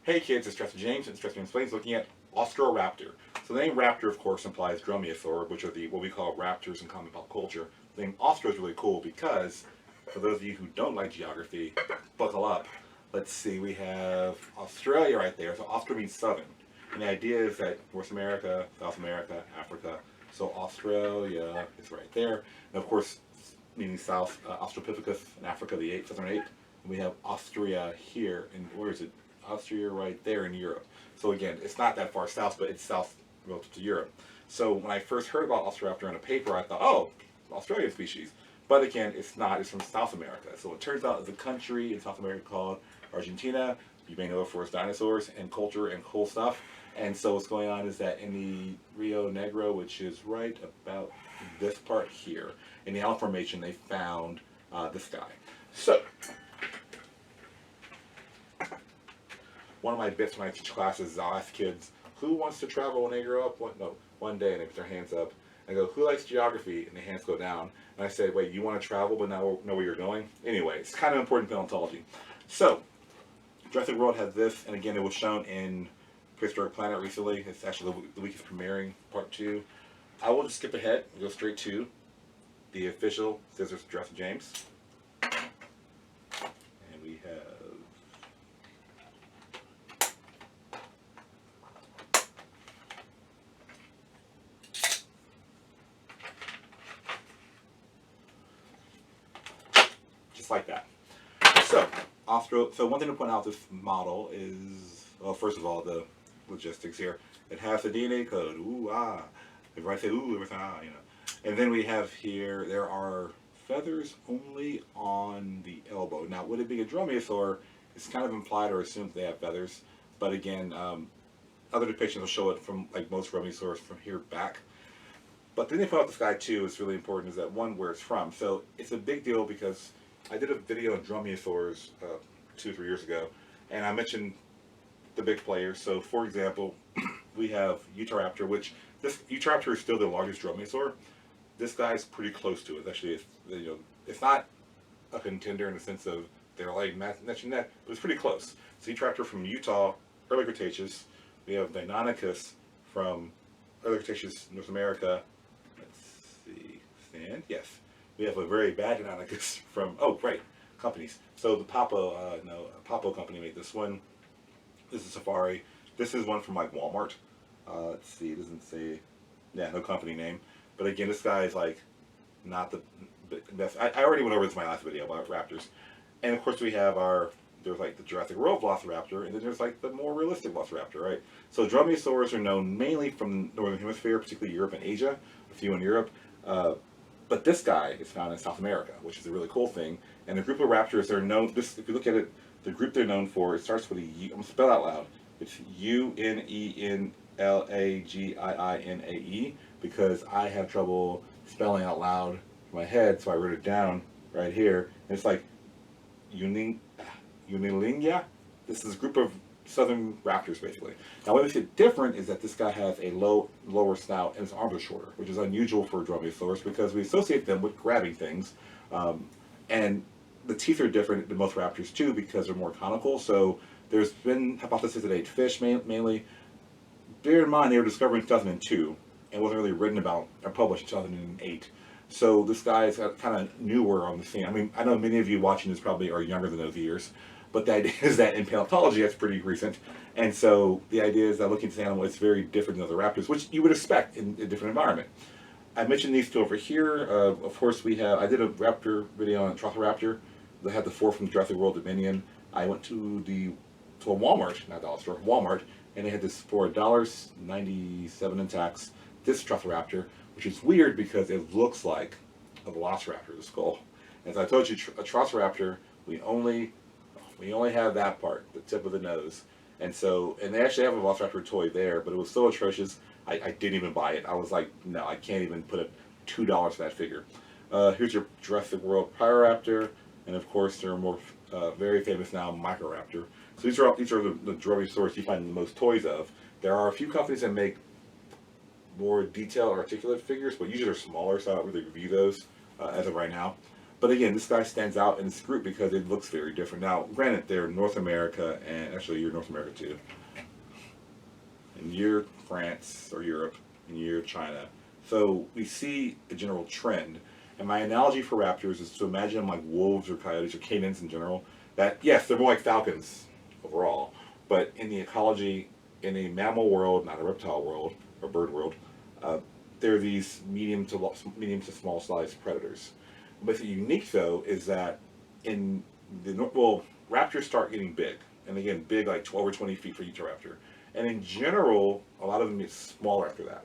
Hey kids, it's Jurassic James, and Jurassic James Explains looking at Austroraptor. So the name raptor, of course, implies dromaeosaur, which are the what we call raptors in common pop culture. The name Austro is really cool because, for those of you who don't like geography, buckle up. Let's see, we have Australia right there. So Austro means southern. And the idea is that North America, South America, Africa, so Australia is right there. And of course, meaning South, Australopithecus in Africa, the southern ape. And we have Austria here, and where is it? Austria right there in Europe. So again, it's not that far south, but it's south relative to Europe. So when I first heard about Austroraptor in a paper, I thought, oh, Australian species. But again, it's not. It's from South America. So it turns out there's a country in South America called Argentina. You may know it for its dinosaurs and culture and cool stuff. And so what's going on is that in the Rio Negro, which is right about this part here, in the Allen Formation, they found this guy. So one of my bits when I teach classes is I'll ask kids, who wants to travel when they grow up? One day, and they put their hands up. I go, who likes geography? And the hands go down. And I say, wait, you want to travel but not know where you're going? Anyway, it's kind of important paleontology. So, Jurassic World has this, and again, it was shown in Prehistoric Planet recently. It's actually the week is premiering, part 2. I will just skip ahead and go straight to the official Scissors Jurassic James. And we have like that. So, so one thing to point out this model is, well, first of all, the logistics here. It has a DNA code. Ooh, ah. Everybody say, ooh, everything, ah, you know. And then we have here, there are feathers only on the elbow. Now, would it be a dromaeosaur? It's kind of implied or assumed they have feathers. But again, other depictions will show it from, like most dromaeosaurs, from here back. But the thing about this guy, too, is really important, is that one, where it's from. So it's a big deal because I did a video on dromaeosaurs 2 or 3 years ago, and I mentioned the big players. So, for example, we have Austroraptor, which this Austroraptor is still the largest dromaeosaur. This guy's pretty close to it. Actually, it's not a contender in the sense of they're like matching that, but it's pretty close. So, Austroraptor from Utah, early Cretaceous. We have Deinonychus from early Cretaceous, North America. Let's see, stand, yes. We have a very bad Deinonychus from, oh, right, companies. So the Papo company made this one. This is Safari. This is one from like Walmart. Let's see, it doesn't say, yeah, no company name. But again, this guy is like not the best. I already went over this in my last video about raptors. And of course we have there's like the Jurassic World Velociraptor, and then there's like the more realistic Velociraptor, right? So dromaeosaurs are known mainly from the Northern Hemisphere, particularly Europe and Asia, a few in Europe. But this guy is found in South America, which is a really cool thing. And the group of raptors, they're known, if you look at it, the group they're known for, it starts with a U. I'm going to spell it out loud. It's Unenlagiinae, because I have trouble spelling out loud in my head, so I wrote it down right here. And it's like Unilingia. This is a group of southern raptors, basically. Now, what makes it different is that this guy has a lower snout and his arms are shorter, which is unusual for dromaeosaurs because we associate them with grabbing things. And the teeth are different than most raptors, too, because they're more conical. So there's been hypotheses that they ate fish mainly. Bear in mind, they were discovered in 2002 and wasn't really written about or published in 2008. So this guy is kind of newer on the scene. I mean, I know many of you watching this probably are younger than those years. But the idea is that in paleontology, that's pretty recent. And so the idea is that looking at this animal, it's very different than other raptors, which you would expect in a different environment. I mentioned these two over here. Of course, I did a raptor video on Austroraptor. They had the 4 from Jurassic World Dominion. I went to a Walmart, not dollar store, Walmart, and they had this for $1.97 in tax, this Austroraptor, which is weird because it looks like a Velociraptor, the skull. As I told you, a Austroraptor, we only have that part, the tip of the nose. And they actually have a Velociraptor toy there, but it was so atrocious, I didn't even buy it. I was like, no, I can't even put $2 for that figure. Here's your Jurassic World Pyroraptor, and of course there are more very famous now Microraptor. So these are the dromaeosaurs you find the most toys of. There are a few companies that make more detailed, articulate figures, but usually they're smaller, so I don't really review those as of right now. But again, this guy stands out in this group because it looks very different. Now, granted, they're North America, and actually you're North America too, and you're France or Europe, and you're China. So we see a general trend. And my analogy for raptors is to imagine them like wolves or coyotes or canines in general. That, yes, they're more like falcons overall, but in the ecology, in a mammal world, not a reptile world or bird world, they're these medium to small sized predators. What's unique though is that in raptors start getting big, and again, big like over 20 feet for each raptor. And in general, a lot of them get smaller after that.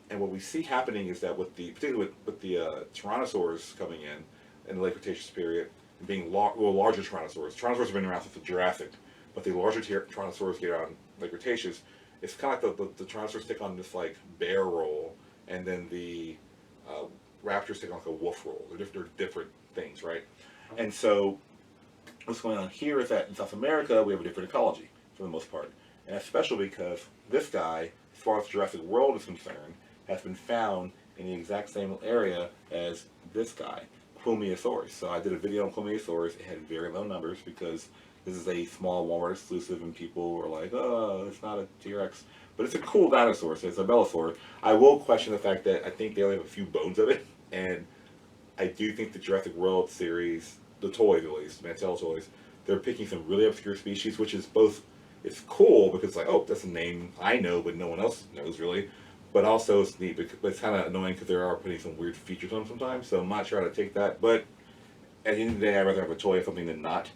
And what we see happening is that particularly with the tyrannosaurs coming in the late Cretaceous period, and being larger tyrannosaurs. Tyrannosaurs have been around since the Jurassic, but the larger tyrannosaurs get around late Cretaceous. It's kind of like the tyrannosaurs take on this like bear role, and then the raptors take on like a wolf role. They're different things, right? And so what's going on here is that in South America we have a different ecology for the most part, and that's special because this guy, as far as Jurassic World is concerned, has been found in the exact same area as this guy, Dromaeosaurus. So I did a video on Dromaeosaurus. It had very low numbers because this is a small Walmart exclusive, and people were like, "Oh, it's not a T-Rex," but it's a cool dinosaur. So it's a Belosaur. I will question the fact that I think they only have a few bones of it, and I do think the Jurassic World series, the toys at least, Mattel toys, they're picking some really obscure species, which is both. It's cool because like, oh, that's a name I know, but no one else knows really. But also it's neat, but it's kind of annoying because they are putting some weird features on them sometimes. So I'm not sure how to take that. But at the end of the day, I'd rather have a toy of something than not.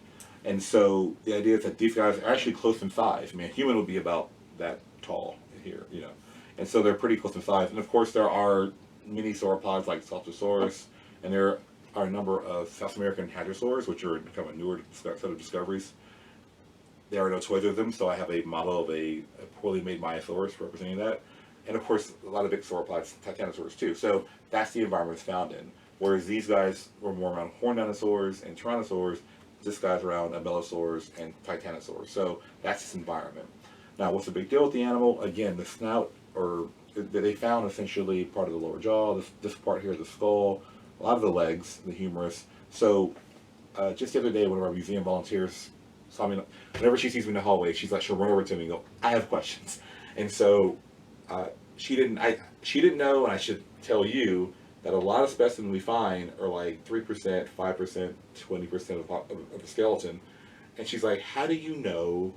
And so the idea is that these guys are actually close in size. I mean, a human would be about that tall here, you know. And so they're pretty close in size. And of course, there are mini sauropods like Saurosaurus, and there are a number of South American hadrosaurs, which are kind of a newer set of discoveries. There are no toys of them, so I have a model of a poorly made Myosaurus representing that. And of course, a lot of big sauropods, titanosaurs too. So that's the environment it's found in. Whereas these guys were more around horned dinosaurs and tyrannosaurs, this guy's around Belosaurs and titanosaurs. So that's its environment. Now, what's the big deal with the animal? Again, the snout, or they found essentially part of the lower jaw, this part here, the skull, a lot of the legs, the humerus. So just the other day, one of our museum volunteers saw me. Whenever she sees me in the hallway, she'll run over to me and go, "I have questions." And so she didn't know, and I should tell you that a lot of specimens we find are like 3%, 5%, 20% of the skeleton. And she's like, "How do you know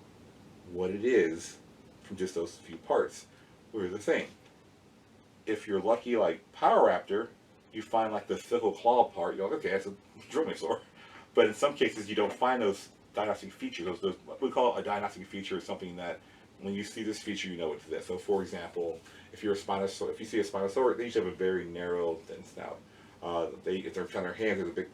what it is from just those few parts?" Well, here's the thing. If you're lucky, like Raptor, you find like the sickle claw part, you're like, okay, that's a dromaeosaur. But in some cases, you don't find those diagnostic features. Those what we call a diagnostic feature is something that when you see this feature, you know it's this. So, for example, if you see a Spinosaurus, they usually have a very narrow, thin snout. If they're on their hands, there's a big,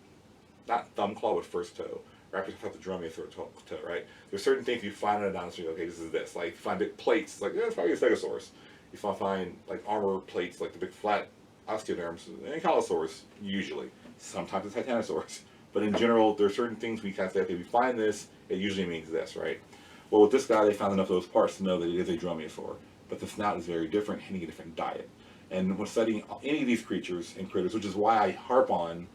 not thumb claw, but first toe. Raptors have the dromaeosaur toe, right? There's certain things you find in a dinosaur, okay, this is this. Like, you find big plates, it's like, yeah, it's probably a Stegosaurus. You find, like, armor plates, like the big flat osteoderms, and Ankylosaurus, usually. Sometimes it's Titanosaurus. But in general, there are certain things we kind of say, okay, we find this, it usually means this, right? Well, with this guy, they found enough of those parts to know that it is a dromaeosaur. But the snout is very different, hitting a different diet. And when studying any of these creatures and critters, which is why I harp on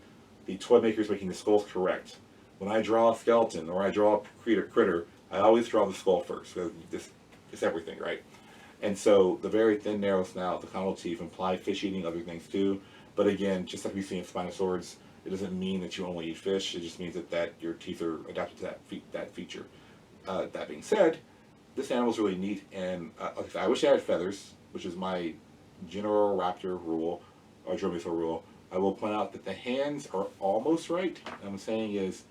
the toy makers making the skulls correct. When I draw a skeleton or I draw a critter, I always draw the skull first. Because it's everything, right? And so the very thin, narrow snout, the conal teeth imply fish eating, other things too. But again, just like we see in Spinosaurs, it doesn't mean that you only eat fish. It just means that your teeth are adapted to that feature. That being said, this animal's really neat, and I wish I had feathers, which is my general raptor rule, or dromaeosaur rule. I will point out that the hands are almost right. What I'm saying is,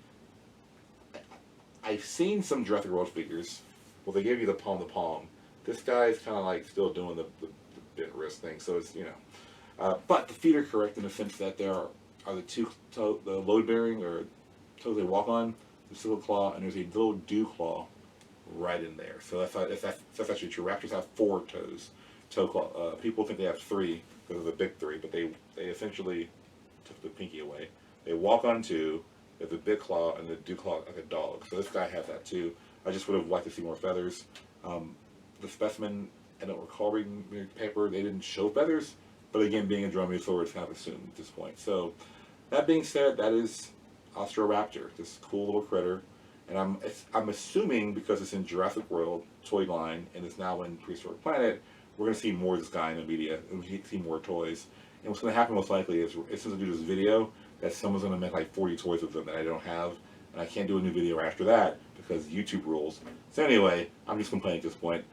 I've seen some Jurassic World figures, well, they give you the palm. This guy's kind of like still doing the bent wrist thing, so it's, you know. But the feet are correct in the sense that there are the the load-bearing, or toes they walk on, the sickle claw, and there's a little dew claw right in there. So that's actually true. Raptors have 4 toe claw. People think they have 3 because of the big 3, but they essentially took the pinky away. They walk on 2. There's a big claw and the dew claw like a dog. So this guy has that too. I just would have liked to see more feathers. The specimen, I don't recall reading the paper, they didn't show feathers, but again, being a dromaeosaur, it's kind of assumed at this point. So that being said, that is Austroraptor, this cool little critter. And I'm assuming because it's in Jurassic World toy line and it's now in Prehistoric Planet, we're going to see more of this guy in the media and we see more toys. And what's going to happen most likely is, as soon as I do this video, that someone's going to make like 40 toys of them that I don't have, and I can't do a new video after that because YouTube rules. So anyway, I'm just complaining at this point.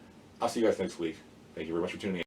I'll see you guys next week. Thank you very much for tuning in.